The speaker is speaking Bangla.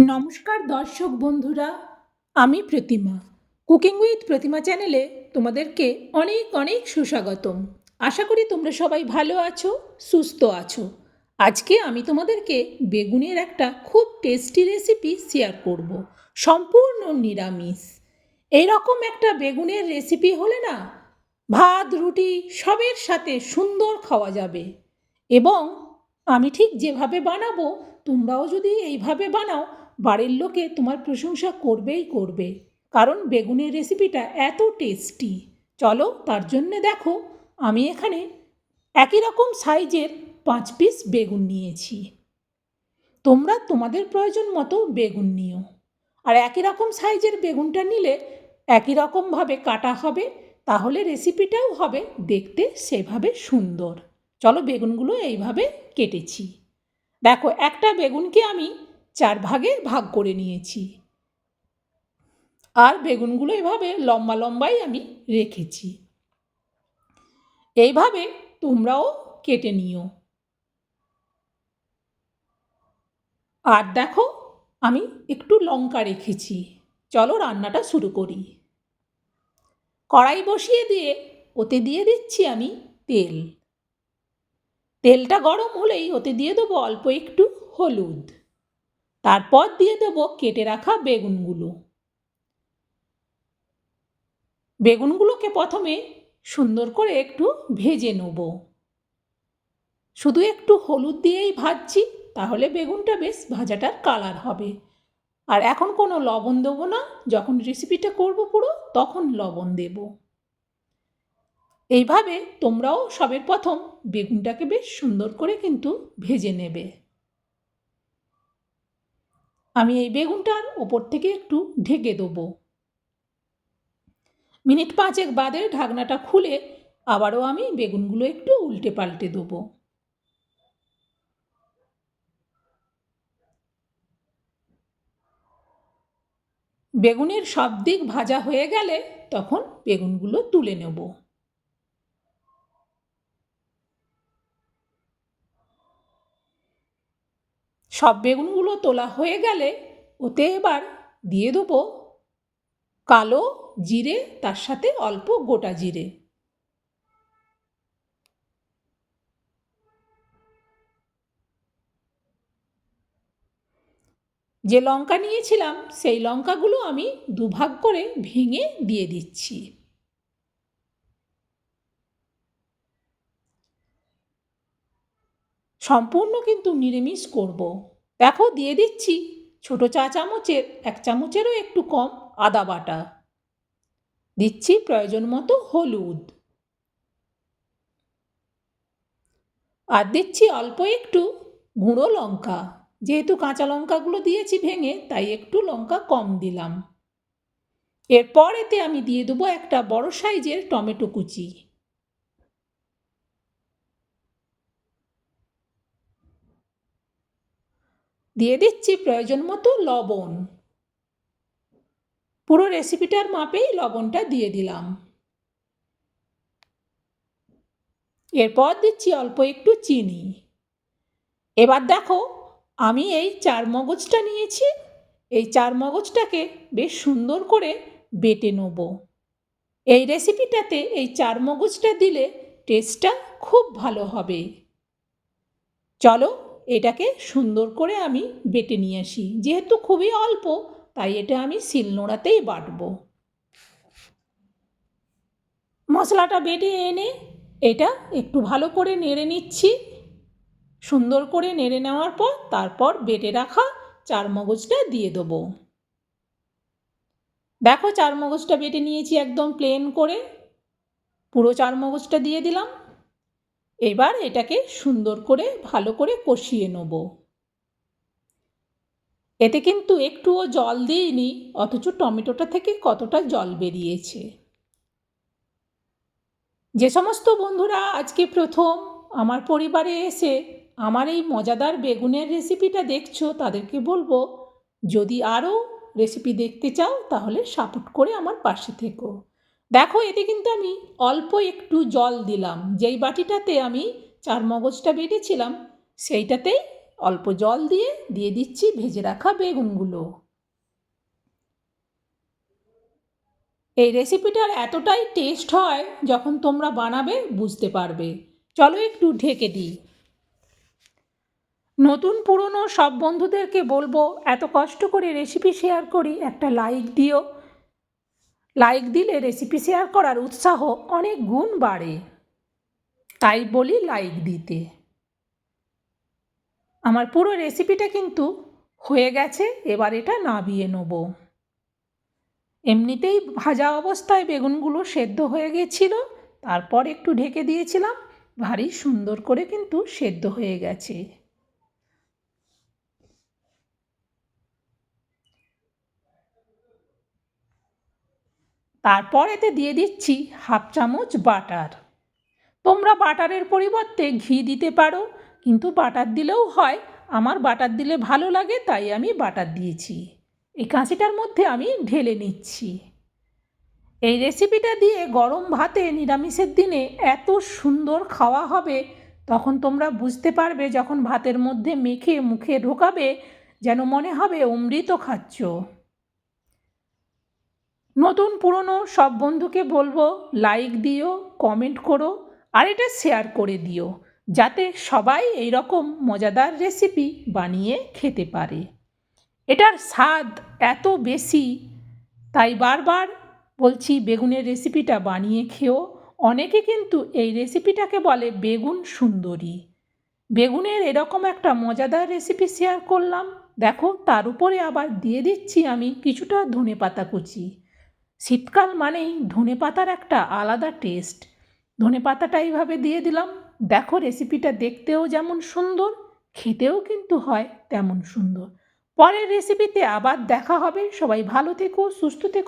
নমস্কার দর্শক বন্ধুরা, আমি প্রতিমা। কুকিং উইথ প্রতিমা চ্যানেলে তোমাদেরকে অনেক অনেক সুস্বাগতম। আশা করি তোমরা সবাই ভালো আছো, সুস্থ আছো। আজকে আমি তোমাদেরকে বেগুনের একটা খুব টেস্টি রেসিপি শেয়ার করব, সম্পূর্ণ নিরামিষ। এইরকম একটা বেগুনের রেসিপি হলে না, ভাত রুটি সবের সাথে সুন্দর খাওয়া যাবে। এবং আমি ঠিক যেভাবে বানাবো, তোমরাও যদি এইভাবে বানাও, বাড়ির লোকে তোমার প্রশংসা করবেই করবে, কারণ বেগুনের রেসিপিটা এত টেস্টি। চলো, তার জন্যে দেখো, আমি এখানে একই রকম সাইজের 5 পিস বেগুন নিয়েছি। তোমরা তোমাদের প্রয়োজন মতো বেগুন নিও। আর একই রকম সাইজের বেগুনটা নিলে একই রকমভাবে কাটা হবে, তাহলে রেসিপিটাও হবে দেখতে সেভাবে সুন্দর। চলো, বেগুনগুলো এইভাবে কেটেছি। দেখো, একটা বেগুনকে আমি 4 ভাগে ভাগ করে নিয়েছি। আর বেগুনগুলো এভাবে লম্বা লম্বাই আমি রেখেছি। এইভাবে তোমরাও কেটে নিও। আর দেখো, আমি একটু লঙ্কা রেখেছি। চলো, রান্নাটা শুরু করি। কড়াই বসিয়ে দিয়ে ওতে দিয়ে দিচ্ছি আমি তেল। তেলটা গরম হলেই ওতে দিয়ে দেবো অল্প একটু হলুদ। তারপর দিয়ে দেবো কেটে রাখা বেগুনগুলো। বেগুনগুলোকে প্রথমে সুন্দর করে একটু ভেজে নেব। শুধু একটু হলুদ দিয়েই ভাজছি, তাহলে বেগুনটা বেশ ভাজাটার কালার হবে। আর এখন কোনো লবণ দেবো না, যখন রেসিপিটা করব পুরো তখন লবণ দেব। এইভাবে তোমরাও সবের প্রথম বেগুনটাকে বেশ সুন্দর করে কিন্তু ভেজে নেবে। আমি এই বেগুনটার ওপর থেকে একটু ঢেকে দেবো। মিনিট 5 বাদে ঢাকনাটা খুলে আবারও আমি বেগুনগুলো একটু উল্টে পাল্টে দেবো। বেগুনের সব দিক ভাজা হয়ে গেলে তখন বেগুনগুলো তুলে নেব। সব বেগুনগুলো তোলা হয়ে গেলে ওতে এবার দিয়ে দেবো কালো জিরে, তার সাথে অল্প গোটা জিরে। যে লঙ্কা নিয়েছিলাম সেই লঙ্কাগুলো আমি দুভাগ করে ভেঙে দিয়ে দিচ্ছি। সম্পূর্ণ কিন্তু নিরামিষ করব। দেখো, দিয়ে দিচ্ছি ছোট চা চামচের 1 চামচেরও একটু কম আদা বাটা। দিচ্ছি প্রয়োজন মতো হলুদ। আর দিচ্ছি অল্প একটু গুঁড়ো লঙ্কা। যেহেতু কাঁচা লঙ্কাগুলো দিয়েছি ভেঙে, তাই একটু লঙ্কা কম দিলাম। এরপর এতে আমি দিয়ে দেবো একটা বড় সাইজের টমেটো কুচি। দিয়ে দিচ্ছি প্রয়োজন মতো লবণ। পুরো রেসিপিটার মাপেই লবণটা দিয়ে দিলাম। এরপর দিচ্ছি অল্প একটু চিনি। এবার দেখো, আমি এই 4 মগজটা নিয়েছি। এই 4 মগজটাকে বেশ সুন্দর করে বেটে নেব। এই রেসিপিটাতে এই 4 মগজটা দিলে টেস্টটা খুব ভালো হবে। চলো, এটাকে সুন্দর করে আমি বেটে নিয়ে আসি। যেহেতু খুবই অল্প, তাই এটা আমি শিলনোড়াতেই বাটবো। মশলাটা বেটে এনে এটা একটু ভালো করে নেড়ে নিচ্ছি। সুন্দর করে নেড়ে নেওয়ার পর তারপর বেটে রাখা 4 মগজটা দিয়ে দেবো। দেখো, 4 মগজটা বেটে নিয়েছি একদম প্লেন করে। পুরো 4 মগজটা দিয়ে দিলাম। এবার এটাকে সুন্দর করে ভালো করে কষিয়ে নেব। এতে কিন্তু একটুও জল দিইনি, অথচ টমেটোটা থেকে কতটা জল বেরিয়েছে। যে সমস্ত বন্ধুরা আজকে প্রথম আমার পরিবারে এসে আমার এই মজাদার বেগুনের রেসিপিটা দেখছো, তাদেরকে বলবো, যদি আরও রেসিপি দেখতে চাও তাহলে সাপোর্ট করে আমার পাশে থেকো। দেখো, এতে কিন্তু আমি অল্প একটু জল দিলাম। যেই বাটিটাতে আমি 4 মগজটা বেটেছিলাম সেইটাতেই অল্প জল দিয়ে দিয়ে দিচ্ছি ভেজে রাখা বেগুনগুলো। এই রেসিপিটার এতটাই টেস্ট হয়, যখন তোমরা বানাবে বুঝতে পারবে। চলো একটু ঢেকে দিই। নতুন পুরনো সব বন্ধুদেরকে বলবো, এত কষ্ট করে রেসিপি শেয়ার করি, একটা লাইক দিও। লাইক দিলে রেসিপি শেয়ার করার উৎসাহ অনেক গুণ বাড়ে, তাই বলি লাইক দিতে। আমার পুরো রেসিপিটা কিন্তু হয়ে গেছে, এবার এটা নামিয়ে নেব। এমনিতেই ভাজা অবস্থায় বেগুনগুলো সেদ্ধ হয়ে গেছিল, তারপর একটু ঢেকে দিয়েছিলাম, ভারী সুন্দর করে কিন্তু সেদ্ধ হয়ে গেছে। তারপর এতে দিয়ে দিচ্ছি হাফ চামচ বাটার। তোমরা বাটারের পরিবর্তে ঘি দিতে পারো, কিন্তু বাটার দিলেও হয়। আমার বাটার দিলে ভালো লাগে, তাই আমি বাটার দিয়েছি। এই কাঁচিটার মধ্যে আমি ঢেলে নিচ্ছি। এই রেসিপিটা দিয়ে গরম ভাতে নিরামিষের দিনে এত সুন্দর খাওয়া হবে, তখন তোমরা বুঝতে পারবে, যখন ভাতের মধ্যে মেখে মুখে ঢোকাবে যেন মনে হবে অমৃত খাচ্ছ। নতুন পুরনো সব বন্ধুকে বলবো, লাইক দিও, কমেন্ট করো, আর এটা শেয়ার করে দিও, যাতে সবাই এই রকম মজাদার রেসিপি বানিয়ে খেতে পারে। এটার স্বাদ এত বেশি, তাই বারবার বলছি বেগুনের রেসিপিটা বানিয়ে খেও। অনেকে কিন্তু এই রেসিপিটাকে বলে বেগুন সুন্দরী। বেগুনের এরকম একটা মজাদার রেসিপি শেয়ার করলাম, দেখো তার উপরে আবার দিয়ে দিচ্ছি আমি কিছুটা ধনেপাতা কুচি। শীতকাল মানেই ধনেপাতার একটা আলাদা টেস্ট। ধনেপাতাটা এইভাবে দিয়ে দিলাম। দেখো রেসিপিটা দেখতেও যেমন সুন্দর, খেতেও কিন্তু হয় তেমন সুন্দর। পরের রেসিপিতে আবার দেখা হবে। সবাই ভালো থেকো, সুস্থ থেকো।